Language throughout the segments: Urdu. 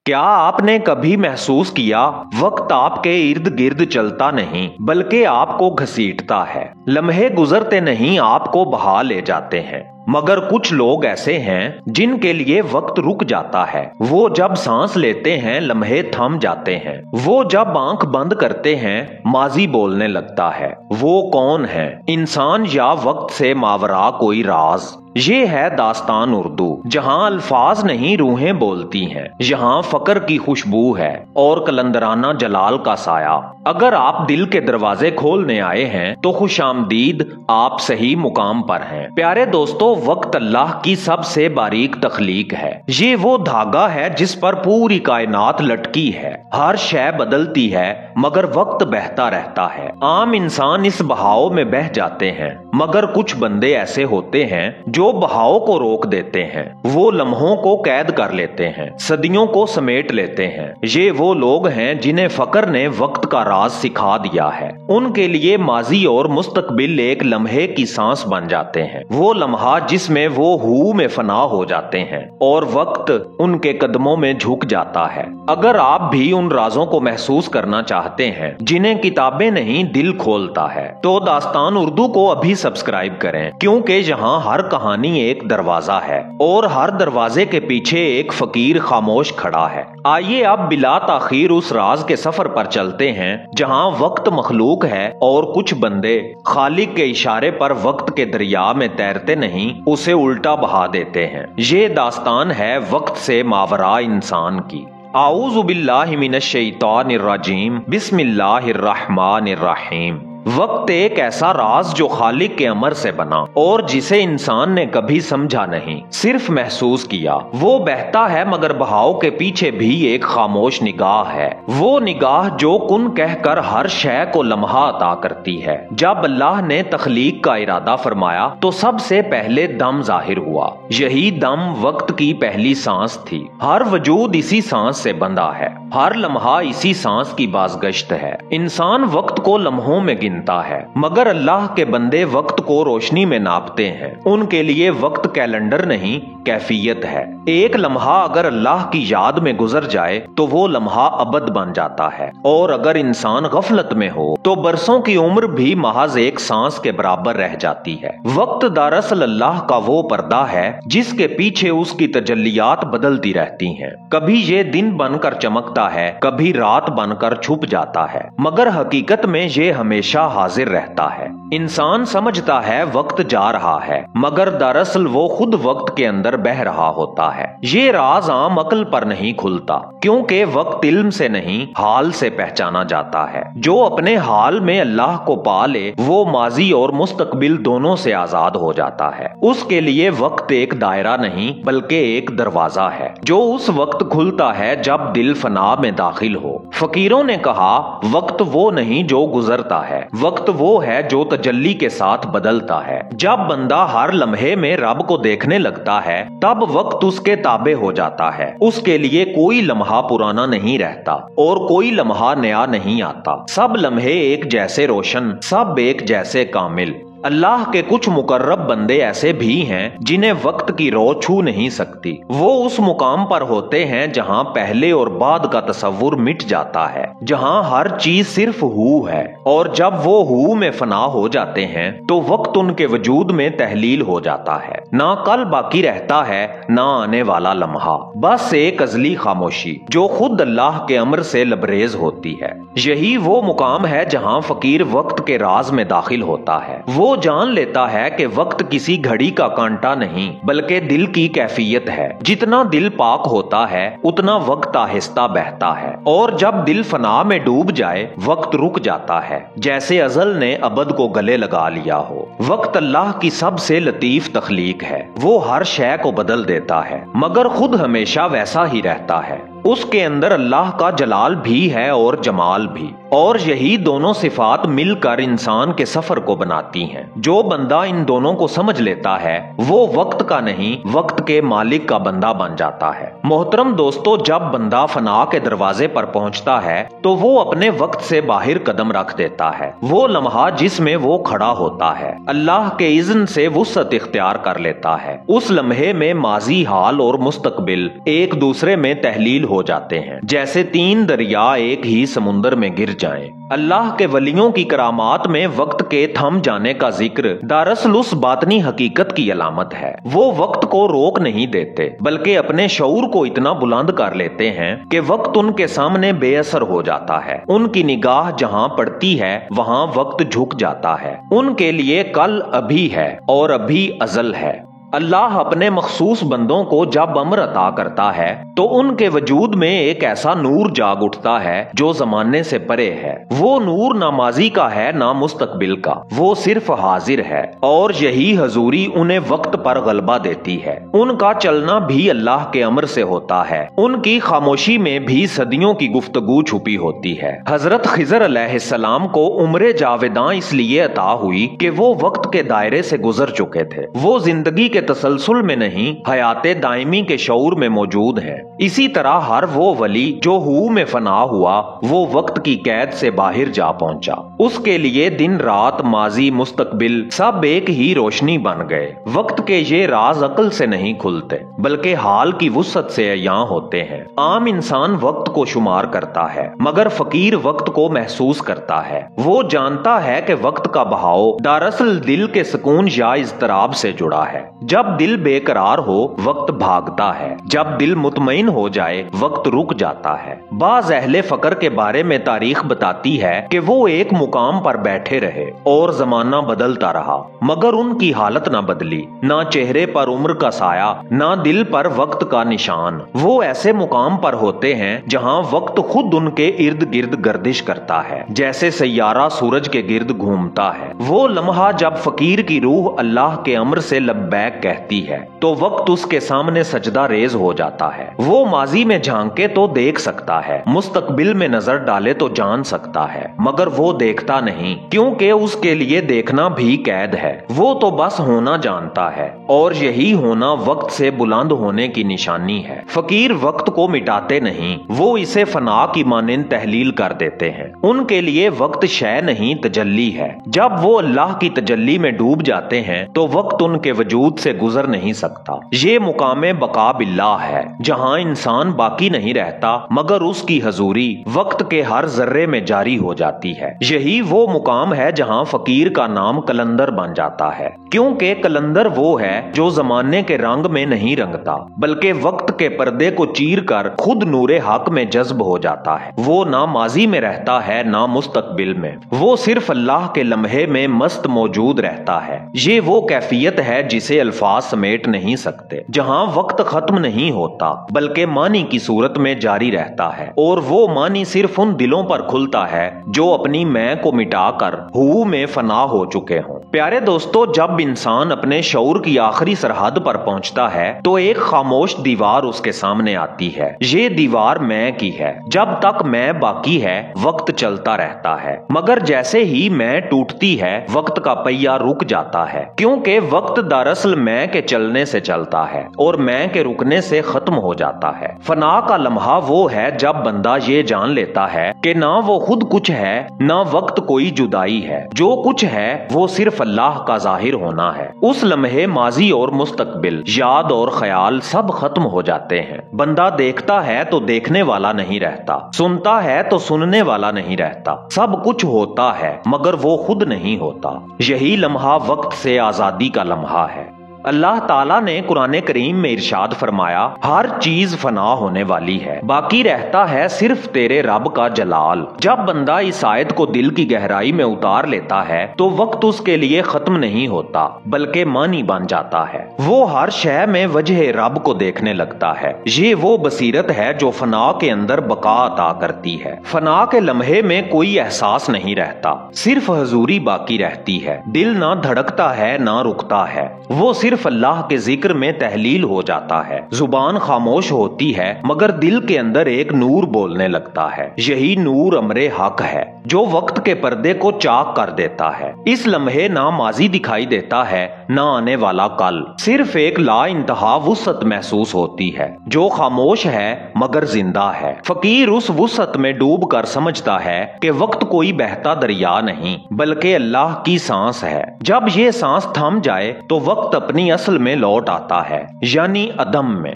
کیا آپ نے کبھی محسوس کیا وقت آپ کے ارد گرد چلتا نہیں بلکہ آپ کو گھسیٹتا ہے؟ لمحے گزرتے نہیں آپ کو بہا لے جاتے ہیں۔ مگر کچھ لوگ ایسے ہیں جن کے لیے وقت رک جاتا ہے۔ وہ جب سانس لیتے ہیں لمحے تھم جاتے ہیں۔ وہ جب آنکھ بند کرتے ہیں ماضی بولنے لگتا ہے۔ وہ کون ہے؟ انسان یا وقت سے ماورا کوئی راز؟ یہ ہے داستان اردو، جہاں الفاظ نہیں روحیں بولتی ہیں، یہاں فقر کی خوشبو ہے اور کلندرانہ جلال کا سایہ۔ اگر آپ دل کے دروازے کھولنے آئے ہیں تو خوش آمدید، آپ صحیح مقام پر ہیں۔ پیارے دوستو، وقت اللہ کی سب سے باریک تخلیق ہے۔ یہ وہ دھاگا ہے جس پر پوری کائنات لٹکی ہے۔ ہر شے بدلتی ہے مگر وقت بہتا رہتا ہے۔ عام انسان اس بہاؤ میں بہہ جاتے ہیں، مگر کچھ بندے ایسے ہوتے ہیں جو بہاؤ کو روک دیتے ہیں۔ وہ لمحوں کو قید کر لیتے ہیں، صدیوں کو سمیٹ لیتے ہیں۔ یہ وہ لوگ ہیں جنہیں فقر نے وقت کا راز سکھا دیا ہے۔ ان کے لیے ماضی اور مستقبل ایک لمحے کی سانس بن جاتے ہیں، وہ لمحہ جس میں وہ ہو میں فنا ہو جاتے ہیں اور وقت ان کے قدموں میں جھک جاتا ہے۔ اگر آپ بھی ان رازوں کو محسوس کرنا چاہتے ہیں جنہیں کتابیں نہیں دل کھولتا ہے، تو داستان اردو کو ابھی سبسکرائب کریں، کیونکہ یہاں ہر کہانی ایک دروازہ ہے اور ہر دروازے کے پیچھے ایک فقیر خاموش کھڑا ہے۔ آئیے اب بلا تاخیر اس راز کے سفر پر چلتے ہیں جہاں وقت مخلوق ہے اور کچھ بندے خالق کے اشارے پر وقت کے دریا میں تیرتے نہیں، اسے الٹا بہا دیتے ہیں۔ یہ داستان ہے وقت سے ماورا انسان کی۔ اعوذ باللہ من الشیطان الرجیم، بسم اللہ الرحمن الرحیم۔ وقت ایک ایسا راز جو خالق کے امر سے بنا اور جسے انسان نے کبھی سمجھا نہیں، صرف محسوس کیا۔ وہ بہتا ہے مگر بہاؤ کے پیچھے بھی ایک خاموش نگاہ ہے، وہ نگاہ جو کن کہہ کر ہر شے کو لمحہ عطا کرتی ہے۔ جب اللہ نے تخلیق کا ارادہ فرمایا تو سب سے پہلے دم ظاہر ہوا۔ یہی دم وقت کی پہلی سانس تھی۔ ہر وجود اسی سانس سے بندھا ہے، ہر لمحہ اسی سانس کی بازگشت ہے۔ انسان وقت کو لمحوں میں ہے، مگر اللہ کے بندے وقت کو روشنی میں ناپتے ہیں۔ ان کے لیے وقت کیلنڈر نہیں، کیفیت ہے۔ ایک لمحہ اگر اللہ کی یاد میں گزر جائے تو وہ لمحہ ابد بن جاتا ہے، اور اگر انسان غفلت میں ہو تو برسوں کی عمر بھی محض ایک سانس کے برابر رہ جاتی ہے۔ وقت دراصل اللہ کا وہ پردہ ہے جس کے پیچھے اس کی تجلیات بدلتی رہتی ہیں۔ کبھی یہ دن بن کر چمکتا ہے، کبھی رات بن کر چھپ جاتا ہے، مگر حقیقت میں یہ ہمیشہ حاضر رہتا ہے۔ انسان سمجھتا ہے وقت جا رہا ہے، مگر دراصل وہ خود وقت کے اندر بہہ رہا ہوتا ہے۔ یہ راز عام عقل پر نہیں کھلتا، کیونکہ وقت علم سے نہیں حال سے پہچانا جاتا ہے۔ جو اپنے حال میں اللہ کو پا لے وہ ماضی اور مستقبل دونوں سے آزاد ہو جاتا ہے۔ اس کے لیے وقت ایک دائرہ نہیں بلکہ ایک دروازہ ہے، جو اس وقت کھلتا ہے جب دل فنا میں داخل ہو۔ فقیروں نے کہا وقت وہ نہیں جو گزرتا ہے، وقت وہ ہے جو تجلی کے ساتھ بدلتا ہے۔ جب بندہ ہر لمحے میں رب کو دیکھنے لگتا ہے تب وقت اس کے تابع ہو جاتا ہے۔ اس کے لیے کوئی لمحہ پرانا نہیں رہتا اور کوئی لمحہ نیا نہیں آتا۔ سب لمحے ایک جیسے روشن، سب ایک جیسے کامل۔ اللہ کے کچھ مقرب بندے ایسے بھی ہیں جنہیں وقت کی رو چھو نہیں سکتی۔ وہ اس مقام پر ہوتے ہیں جہاں پہلے اور بعد کا تصور مٹ جاتا ہے، جہاں ہر چیز صرف ہو ہے، اور جب وہ ہو میں فنا ہو جاتے ہیں تو وقت ان کے وجود میں تحلیل ہو جاتا ہے۔ نہ کل باقی رہتا ہے نہ آنے والا لمحہ، بس ایک ازلی خاموشی جو خود اللہ کے امر سے لبریز ہوتی ہے۔ یہی وہ مقام ہے جہاں فقیر وقت کے راز میں داخل ہوتا ہے۔ وہ جان لیتا ہے کہ وقت کسی گھڑی کا کانٹا نہیں بلکہ دل کی کیفیت ہے۔ جتنا دل پاک ہوتا ہے اتنا وقت آہستہ بہتا ہے، اور جب دل فنا میں ڈوب جائے وقت رک جاتا ہے، جیسے ازل نے ابد کو گلے لگا لیا ہو۔ وقت اللہ کی سب سے لطیف تخلیق ہے۔ وہ ہر شے کو بدل دیتا ہے مگر خود ہمیشہ ویسا ہی رہتا ہے۔ اس کے اندر اللہ کا جلال بھی ہے اور جمال بھی، اور یہی دونوں صفات مل کر انسان کے سفر کو بناتی ہیں۔ جو بندہ ان دونوں کو سمجھ لیتا ہے وہ وقت کا نہیں وقت کے مالک کا بندہ بن جاتا ہے۔ محترم دوستو، جب بندہ فنا کے دروازے پر پہنچتا ہے تو وہ اپنے وقت سے باہر قدم رکھ دیتا ہے۔ وہ لمحہ جس میں وہ کھڑا ہوتا ہے اللہ کے اذن سے وسعت اختیار کر لیتا ہے۔ اس لمحے میں ماضی، حال اور مستقبل ایک دوسرے میں تحلیل ہو ہو جاتے ہیں، جیسے 3 دریا ایک ہی سمندر میں گر جائیں۔ اللہ کے ولیوں کی کرامات میں وقت کے تھم جانے کا ذکر دراصل اس باطنی حقیقت کی علامت ہے۔ وہ وقت کو روک نہیں دیتے بلکہ اپنے شعور کو اتنا بلند کر لیتے ہیں کہ وقت ان کے سامنے بے اثر ہو جاتا ہے۔ ان کی نگاہ جہاں پڑتی ہے وہاں وقت جھک جاتا ہے۔ ان کے لیے کل ابھی ہے اور ابھی ازل ہے۔ اللہ اپنے مخصوص بندوں کو جب امر عطا کرتا ہے تو ان کے وجود میں ایک ایسا نور جاگ اٹھتا ہے جو زمانے سے پرے ہے۔ وہ نور نہ ماضی کا ہے نہ مستقبل کا، وہ صرف حاضر ہے، اور یہی حضوری انہیں وقت پر غلبہ دیتی ہے۔ ان کا چلنا بھی اللہ کے امر سے ہوتا ہے۔ ان کی خاموشی میں بھی صدیوں کی گفتگو چھپی ہوتی ہے۔ حضرت خضر علیہ السلام کو عمر جاویداں اس لیے عطا ہوئی کہ وہ وقت کے دائرے سے گزر چکے تھے۔ وہ زندگی کے تسلسل میں نہیں، حیات دائمی کے شعور میں موجود ہیں۔ اسی طرح ہر وہ ولی جو ہو میں فنا ہوا وہ وقت کی قید سے باہر جا پہنچا۔ اس کے لیے دن رات، ماضی، مستقبل سب ایک ہی روشنی بن گئے۔ وقت کے یہ راز عقل سے نہیں کھلتے بلکہ حال کی وسعت سے عیاں ہوتے ہیں۔ عام انسان وقت کو شمار کرتا ہے مگر فقیر وقت کو محسوس کرتا ہے۔ وہ جانتا ہے کہ وقت کا بہاؤ دراصل دل کے سکون یا اضطراب سے جڑا ہے۔ جب دل بے قرار ہو وقت بھاگتا ہے، جب دل مطمئن ہو جائے وقت رک جاتا ہے۔ بعض اہل فقر کے بارے میں تاریخ بتاتی ہے کہ وہ ایک مقام پر بیٹھے رہے اور زمانہ بدلتا رہا مگر ان کی حالت نہ بدلی، نہ چہرے پر عمر کا سایہ نہ دل پر وقت کا نشان۔ وہ ایسے مقام پر ہوتے ہیں جہاں وقت خود ان کے ارد گرد گردش کرتا ہے، جیسے سیارہ سورج کے گرد گھومتا ہے۔ وہ لمحہ جب فقیر کی روح اللہ کے امر سے لبیک کہتی ہے تو وقت اس کے سامنے سجدہ ریز ہو جاتا ہے۔ وہ ماضی میں جھانکے تو دیکھ سکتا ہے، مستقبل میں نظر ڈالے تو جان سکتا ہے، مگر وہ دیکھتا نہیں کیونکہ اس کے لیے دیکھنا بھی قید ہے۔ وہ تو بس ہونا جانتا ہے اور یہی ہونا وقت سے بلند ہونے کی نشانی ہے۔ فقیر وقت کو مٹاتے نہیں، وہ اسے فنا کی مانند تحلیل کر دیتے ہیں۔ ان کے لیے وقت شے نہیں تجلی ہے۔ جب وہ اللہ کی تجلی میں ڈوب جاتے ہیں تو وقت ان کے وجود سے گزر نہیں سکتا۔ یہ مقام بقا باللہ ہے جہاں انسان باقی نہیں رہتا مگر اس کی حضوری وقت کے ہر ذرے میں جاری ہو جاتی ہے۔ یہی وہ مقام ہے جہاں فقیر کا نام کلندر بن جاتا ہے، کیونکہ کلندر وہ ہے جو زمانے کے رنگ میں نہیں رنگتا بلکہ وقت کے پردے کو چیر کر خود نور حق میں جذب ہو جاتا ہے۔ وہ نہ ماضی میں رہتا ہے نہ مستقبل میں، وہ صرف اللہ کے لمحے میں مست موجود رہتا ہے۔ یہ وہ کیفیت ہے جسے الفاظ سمیٹ نہیں سکتے، جہاں وقت ختم نہیں ہوتا بلکہ معنی کی صورت میں جاری رہتا ہے، اور وہ معنی صرف ان دلوں پر کھلتا ہے جو اپنی میں کو مٹا کر ہو میں فنا ہو چکے ہوں۔ پیارے دوستو، جب انسان اپنے شعور کی آخری سرحد پر پہنچتا ہے تو ایک خاموش دیوار اس کے سامنے آتی ہے۔ یہ دیوار میں کی ہے۔ جب تک میں باقی ہے وقت چلتا رہتا ہے، مگر جیسے ہی میں ٹوٹتی ہے وقت کا پہیہ رک جاتا ہے، کیونکہ وقت دراصل میں کے چلنے سے چلتا ہے اور میں کے رکنے سے ختم ہو جاتا ہے۔ فنا کا لمحہ وہ ہے جب بندہ یہ جان لیتا ہے کہ نہ وہ خود کچھ ہے نہ وقت کوئی جدائی ہے، جو کچھ ہے وہ صرف اللہ کا ظاہر ہونا ہے۔ اس لمحے ماضی اور مستقبل، یاد اور خیال سب ختم ہو جاتے ہیں۔ بندہ دیکھتا ہے تو دیکھنے والا نہیں رہتا، سنتا ہے تو سننے والا نہیں رہتا، سب کچھ ہوتا ہے مگر وہ خود نہیں ہوتا۔ یہی لمحہ وقت سے آزادی کا لمحہ ہے۔ اللہ تعالیٰ نے قرآن کریم میں ارشاد فرمایا، ہر چیز فنا ہونے والی ہے، باقی رہتا ہے صرف تیرے رب کا جلال۔ جب بندہ اس آیت کو دل کی گہرائی میں اتار لیتا ہے تو وقت اس کے لیے ختم نہیں ہوتا بلکہ معنی بن جاتا ہے۔ وہ ہر شے میں وجہ رب کو دیکھنے لگتا ہے۔ یہ وہ بصیرت ہے جو فنا کے اندر بقا عطا کرتی ہے۔ فنا کے لمحے میں کوئی احساس نہیں رہتا، صرف حضوری باقی رہتی ہے۔ دل نہ دھڑکتا ہے نہ رکتا ہے، وہ صرف اللہ کے ذکر میں تحلیل ہو جاتا ہے۔ زبان خاموش ہوتی ہے مگر دل کے اندر ایک نور بولنے لگتا ہے۔ یہی نور امر حق ہے جو وقت کے پردے کو چاک کر دیتا ہے۔ اس لمحے نہ ماضی دکھائی دیتا ہے نہ آنے والا کل، صرف ایک لا انتہا وسعت محسوس ہوتی ہے جو خاموش ہے مگر زندہ ہے۔ فقیر اس وسعت میں ڈوب کر سمجھتا ہے کہ وقت کوئی بہتا دریا نہیں بلکہ اللہ کی سانس ہے۔ جب یہ سانس تھم جائے تو وقت اپنی اصل میں لوٹ آتا ہے، یعنی عدم میں۔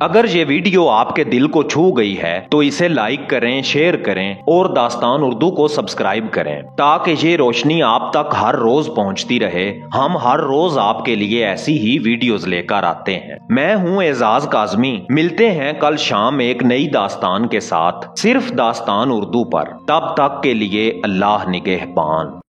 اگر یہ ویڈیو آپ کے دل کو چھو گئی ہے تو اسے لائک کریں، شیئر کریں اور داستان اردو کو سبسکرائب کریں تاکہ یہ روشنی آپ تک ہر روز پہنچتی رہے۔ ہم ہر روز آپ کے لیے ایسی ہی ویڈیوز لے کر آتے ہیں۔ میں ہوں اعزاز کاظمی، ملتے ہیں کل شام ایک نئی داستان کے ساتھ، صرف داستان اردو پر۔ تب تک کے لیے اللہ نگہبان۔